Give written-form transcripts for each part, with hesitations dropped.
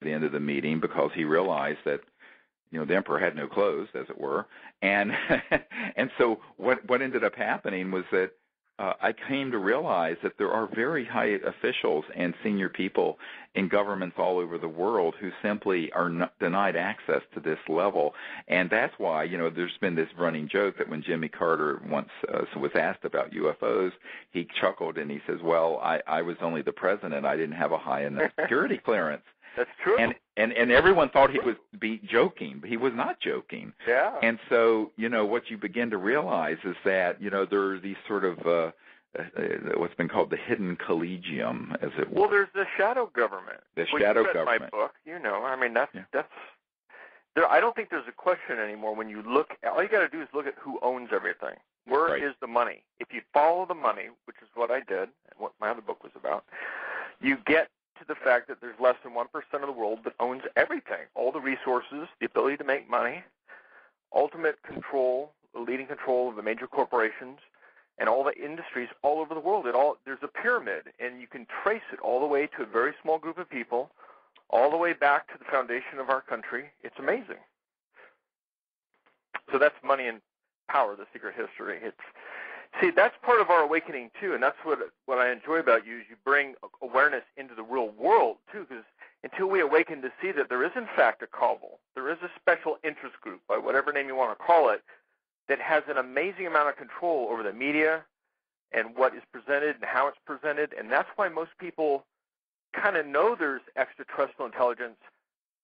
the end of the meeting because he realized that, the emperor had no clothes, as it were. And and so what ended up happening was that I came to realize that there are very high officials and senior people in governments all over the world who simply are not denied access to this level. And that's why, there's been this running joke that when Jimmy Carter once was asked about UFOs, he chuckled and he says, well, I was only the president. I didn't have a high enough security clearance. That's true. And everyone thought he was joking, but he was not joking. Yeah. And so, what you begin to realize is that, there are these sort of what's been called the hidden collegium, as it were. Well, there's the shadow government. The shadow government. My book, that's there. I don't think there's a question anymore. When you look, all you got to do is look at who owns everything. Where is the money? If you follow the money, which is what I did, and what my other book was about, you get to the fact that there's less than 1% of the world that owns everything, all the resources, the ability to make money, ultimate control, leading control of the major corporations, and all the industries all over the world. There's a pyramid, and you can trace it all the way to a very small group of people, all the way back to the foundation of our country. It's amazing. So that's money and power, the secret history. See, that's part of our awakening, too, and that's what I enjoy about you is you bring awareness into the real world, too, because until we awaken to see that there is, in fact, a cabal, there is a special interest group, by whatever name you want to call it, that has an amazing amount of control over the media and what is presented and how it's presented, and that's why most people kind of know there's extraterrestrial intelligence,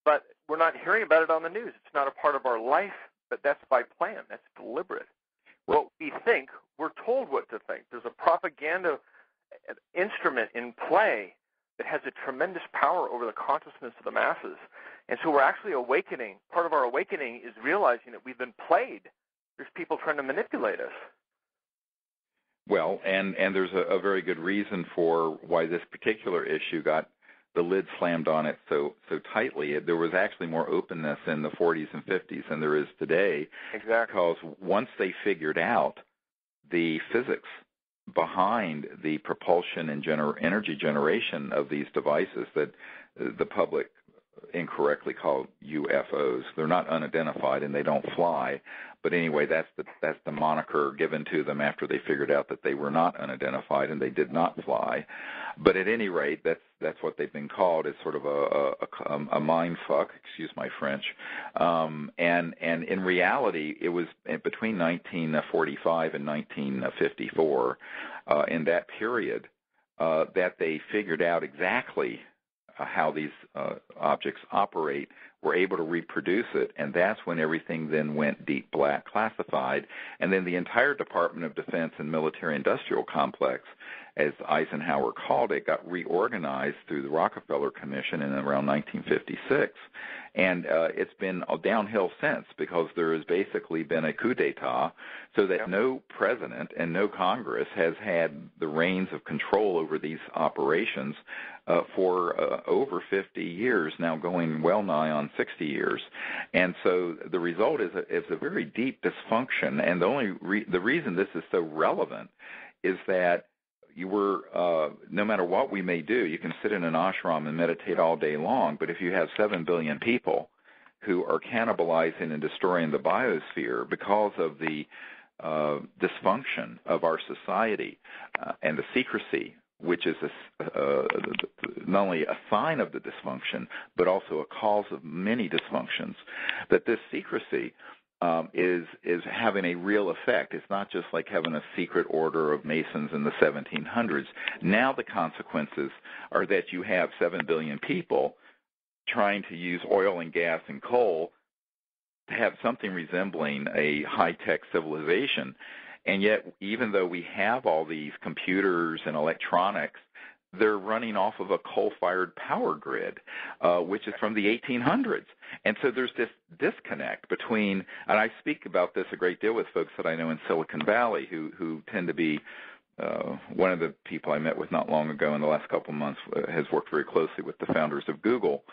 but we're not hearing about it on the news. It's not a part of our life, but that's by plan. That's deliberate. What we think, we're told what to think. There's a propaganda instrument in play that has a tremendous power over the consciousness of the masses. And so we're actually awakening. Part of our awakening is realizing that we've been played. There's people trying to manipulate us. Well, and there's a very good reason for why this particular issue got the lid slammed on it so tightly. There was actually more openness in the 40s and 50s than there is today. Exactly. Because once they figured out the physics behind the propulsion and energy generation of these devices that the public incorrectly call u.f.os. They're not unidentified and they don't fly, but anyway, that's the moniker given to them after they figured out that they were not unidentified and they did not fly. But at any rate, that's what they've been called. It's sort of a mind fuck, excuse my French. And in reality, it was between 1945 and 1954, in that period, that they figured out exactly how these objects operate, were able to reproduce it, and that's when everything then went deep black classified, and then the entire Department of Defense and military-industrial complex, as Eisenhower called it, got reorganized through the Rockefeller Commission in around 1956, and it's been downhill since because there has basically been a coup d'etat so that no president and no Congress has had the reins of control over these operations for over 50 years, now going well nigh on 60 years. And so the result is a very deep dysfunction, and the reason this is so relevant is that no matter what we may do, you can sit in an ashram and meditate all day long, but if you have 7 billion people who are cannibalizing and destroying the biosphere because of the dysfunction of our society and the secrecy, which is not only a sign of the dysfunction, but also a cause of many dysfunctions, that this secrecy is having a real effect. It's not just like having a secret order of Masons in the 1700s. Now the consequences are that you have 7 billion people trying to use oil and gas and coal to have something resembling a high-tech civilization. And yet, even though we have all these computers and electronics, they're running off of a coal-fired power grid, which is from the 1800s. And so there's this disconnect between, and I speak about this a great deal with folks that I know in Silicon Valley who tend to be, one of the people I met with not long ago in the last couple of months has worked very closely with the founders of Google.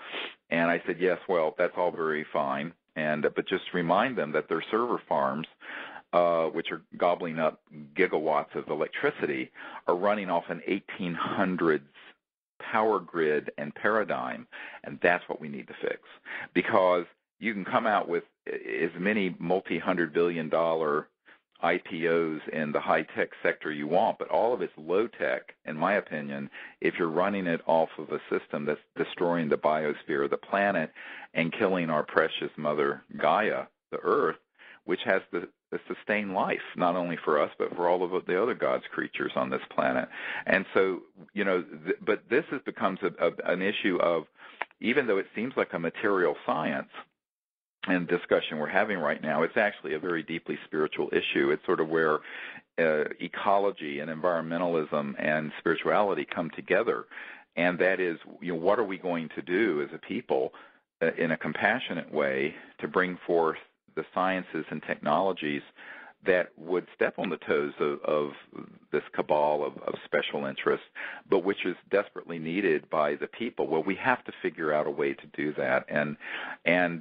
And I said, yes, well, that's all very fine, but just remind them that their server farms, which are gobbling up gigawatts of electricity, are running off an 1800s power grid and paradigm, and that's what we need to fix. Because you can come out with as many multi-$100 billion IPOs in the high-tech sector you want, but all of it's low-tech, in my opinion, if you're running it off of a system that's destroying the biosphere, the planet, and killing our precious mother Gaia, the Earth, which has the sustain life, not only for us, but for all of the other God's creatures on this planet. And so, but this becomes an issue of, even though it seems like a material science, and discussion we're having right now, it's actually a very deeply spiritual issue. It's sort of where ecology and environmentalism and spirituality come together, and that is, what are we going to do as a people in a compassionate way to bring forth the sciences and technologies that would step on the toes of this cabal of special interests, but which is desperately needed by the people. Well, we have to figure out a way to do that, and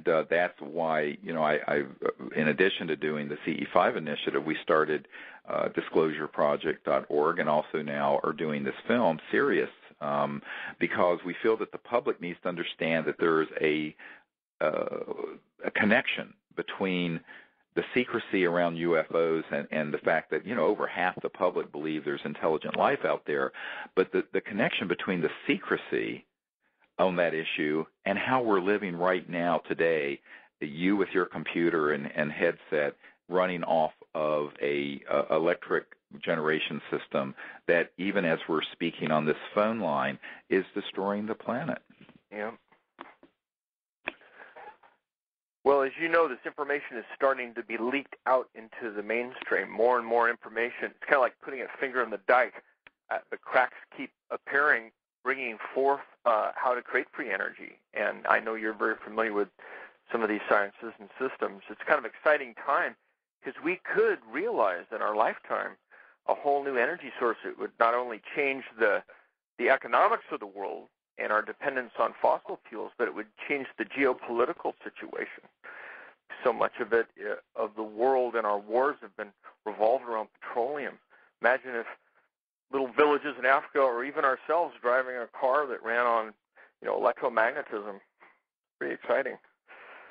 that's why, I in addition to doing the CE5 initiative, we started disclosureproject.org, and also now are doing this film, Sirius, because we feel that the public needs to understand that there is a connection between the secrecy around UFOs and the fact that, over half the public believe there's intelligent life out there, but the connection between the secrecy on that issue and how we're living right now today, you with your computer and headset running off of a electric generation system that, even as we're speaking on this phone line, is destroying the planet. Yeah. Well, as you know, this information is starting to be leaked out into the mainstream. More and more information. It's kind of like putting a finger in the dike. The cracks keep appearing, bringing forth how to create free energy. And I know you're very familiar with some of these sciences and systems. It's kind of an exciting time because we could realize in our lifetime a whole new energy source. It would not only change the economics of the world and our dependence on fossil fuels, but it would change the geopolitical situation. So much of it, of the world and our wars have been revolved around petroleum. Imagine if little villages in Africa, or even ourselves, driving a car that ran on, electromagnetism. Pretty exciting.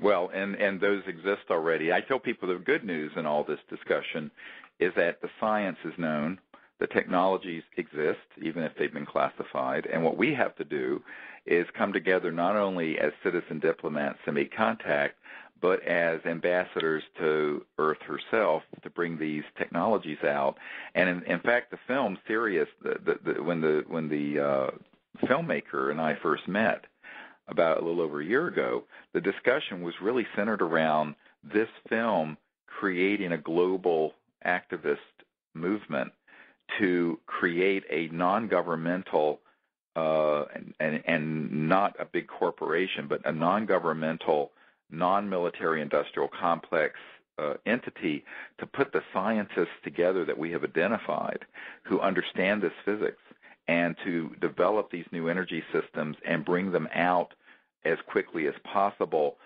Well, and those exist already. I tell people the good news in all this discussion is that the science is known. The technologies exist, even if they've been classified, and what we have to do is come together not only as citizen diplomats to make contact, but as ambassadors to Earth herself to bring these technologies out. And in fact, the film Sirius, when the filmmaker and I first met about a little over a year ago, the discussion was really centered around this film creating a global activist movement to create a non-governmental and not a big corporation, but a non-governmental, non-military industrial complex entity to put the scientists together that we have identified who understand this physics and to develop these new energy systems and bring them out as quickly as possible,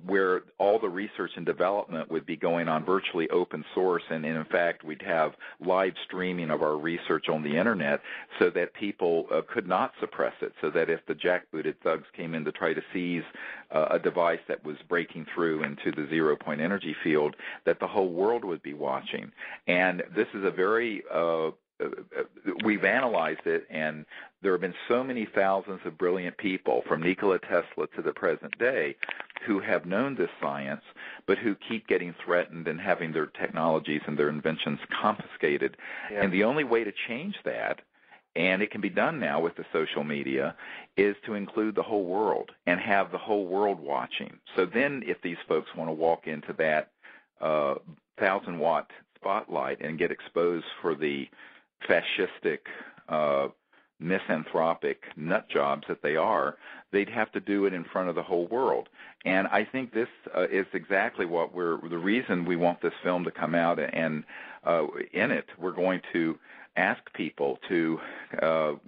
where all the research and development would be going on virtually open source, and in fact we'd have live streaming of our research on the internet so that people could not suppress it, so that if the jackbooted thugs came in to try to seize a device that was breaking through into the zero-point energy field, that the whole world would be watching. And this is a very we've analyzed it, and there have been so many thousands of brilliant people, from Nikola Tesla to the present day, who have known this science, but who keep getting threatened and having their technologies and their inventions confiscated. Yeah. And the only way to change that, and it can be done now with the social media, is to include the whole world and have the whole world watching. So then if these folks want to walk into that 1,000-watt spotlight and get exposed for the fascistic, misanthropic nut jobs that they are, they'd have to do it in front of the whole world. And I think this is exactly what the reason we want this film to come out, and in it we're going to ask people to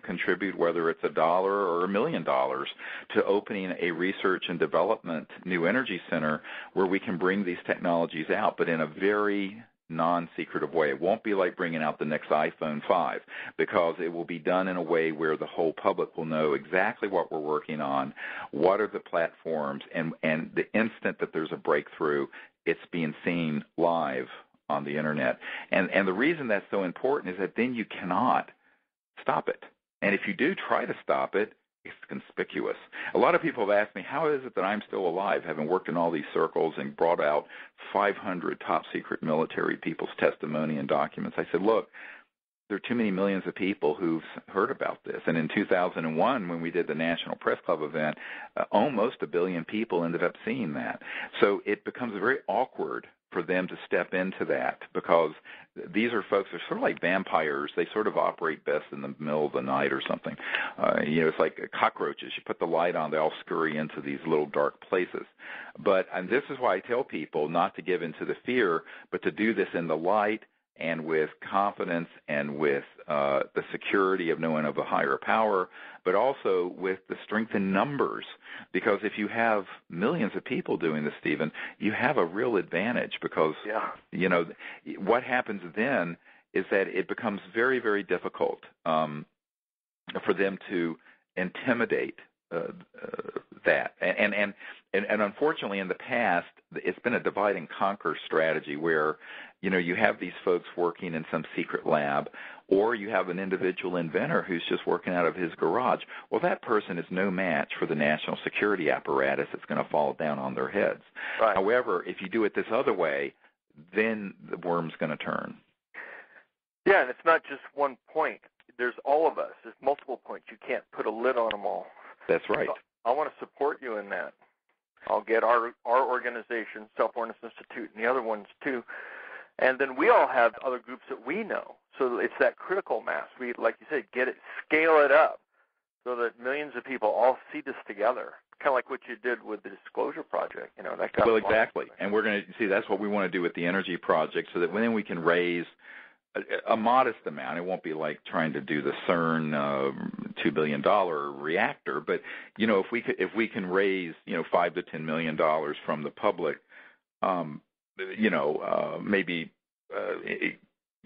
contribute, whether it's $1 or $1 million, to opening a research and development new energy center where we can bring these technologies out, but in a very non-secretive way. It won't be like bringing out the next iPhone 5, because it will be done in a way where the whole public will know exactly what we're working on, what are the platforms, and the instant that there's a breakthrough, it's being seen live on the Internet. And the reason that's so important is that then you cannot stop it. And if you do try to stop it, it's conspicuous. A lot of people have asked me, how is it that I'm still alive, having worked in all these circles and brought out 500 top-secret military people's testimony and documents? I said, look, there are too many millions of people who've heard about this. And in 2001, when we did the National Press Club event, almost 1 billion people ended up seeing that. So it becomes very awkward for them to step into that, because these are folks who are sort of like vampires. They sort of operate best in the middle of the night or something. It's like cockroaches. You put the light on, they all scurry into these little dark places. And this is why I tell people not to give into the fear, but to do this in the light and with confidence and with the security of knowing of a higher power, but also with the strength in numbers. Because if you have millions of people doing this, Stephen, you have a real advantage, because, what happens then is that it becomes very, very difficult for them to intimidate that. And unfortunately, in the past, it's been a divide and conquer strategy where, you have these folks working in some secret lab, or you have an individual inventor who's just working out of his garage. Well, that person is no match for the national security apparatus that's going to fall down on their heads. Right. However, if you do it this other way, then the worm's going to turn. Yeah, and it's not just one point. There's all of us. There's multiple points. You can't put a lid on them all. That's right. So I want to support you in that. I'll get our organization, Self-Awareness Institute, and the other ones too. And then we all have other groups that we know. So it's that critical mass. We, like you said, scale it up so that millions of people all see this together. Kind of like what you did with the Disclosure Project. That got exactly. And we're going to see, that's what we want to do with the Energy Project, so that then we can raise a modest amount. It won't be like trying to do the CERN $2 billion reactor, but if we can raise $5 to $10 million from the public, maybe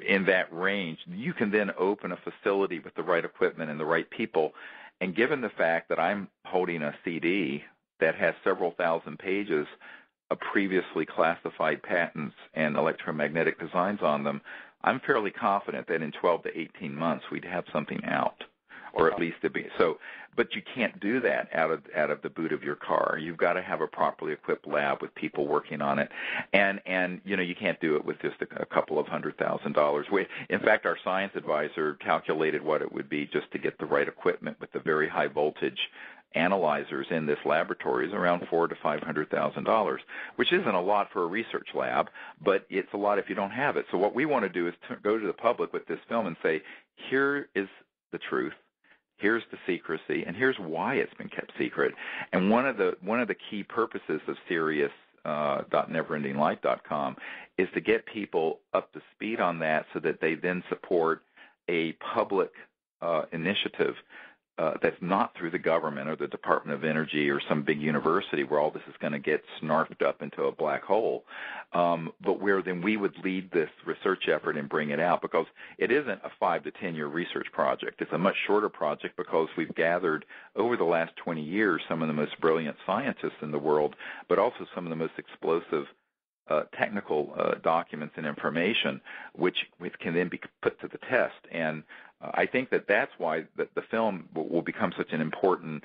in that range, you can then open a facility with the right equipment and the right people. And given the fact that I'm holding a CD that has several thousand pages of previously classified patents and electromagnetic designs on them, I'm fairly confident that in 12 to 18 months we'd have something out, or at least to be so. But you can't do that out of the boot of your car. You've got to have a properly equipped lab with people working on it, and you can't do it with just a couple of $100,000. In fact, our science advisor calculated what it would be just to get the right equipment with the very high voltage analyzers in this laboratory is around $400,000 to $500,000, which isn't a lot for a research lab, but it's a lot if you don't have it. So what we want to do is go to the public with this film and say, here is the truth, here's the secrecy, and here's why it's been kept secret. And one of the key purposes of serious.neverendinglight.com is to get people up to speed on that, so that they then support a public initiative that's not through the government or the Department of Energy or some big university where all this is going to get snarfed up into a black hole, but where then we would lead this research effort and bring it out, because it isn't a 5 to 10 year research project. It's a much shorter project, because we've gathered over the last 20 years some of the most brilliant scientists in the world, but also some of the most explosive technical documents and information, which can then be put to the test. And I think that's why the film will become such an important,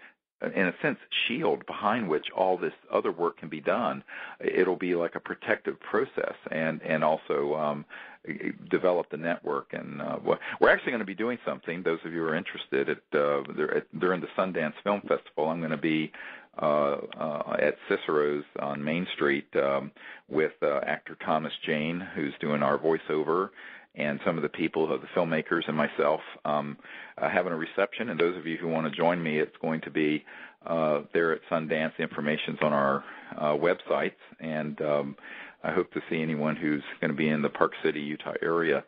in a sense, shield behind which all this other work can be done. It'll be like a protective process, and also develop the network. And we're actually going to be doing something. Those of you who are interested, during the Sundance Film Festival, I'm going to be at Cicero's on Main Street with actor Thomas Jane, who's doing our voiceover, and some of the people, the filmmakers, and myself, having a reception. And those of you who want to join me, it's going to be there at Sundance. The information's on our websites, and I hope to see anyone who's going to be in the Park City, Utah area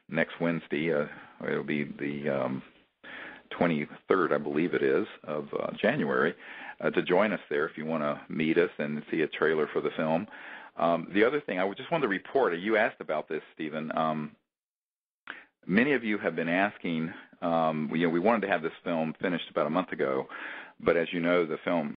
next Wednesday. It'll be the 23rd, I believe it is, of January, to join us there if you want to meet us and see a trailer for the film. The other thing, I just wanted to report, you asked about this, Stephen. Many of you have been asking, we wanted to have this film finished about a month ago, but as you know, the film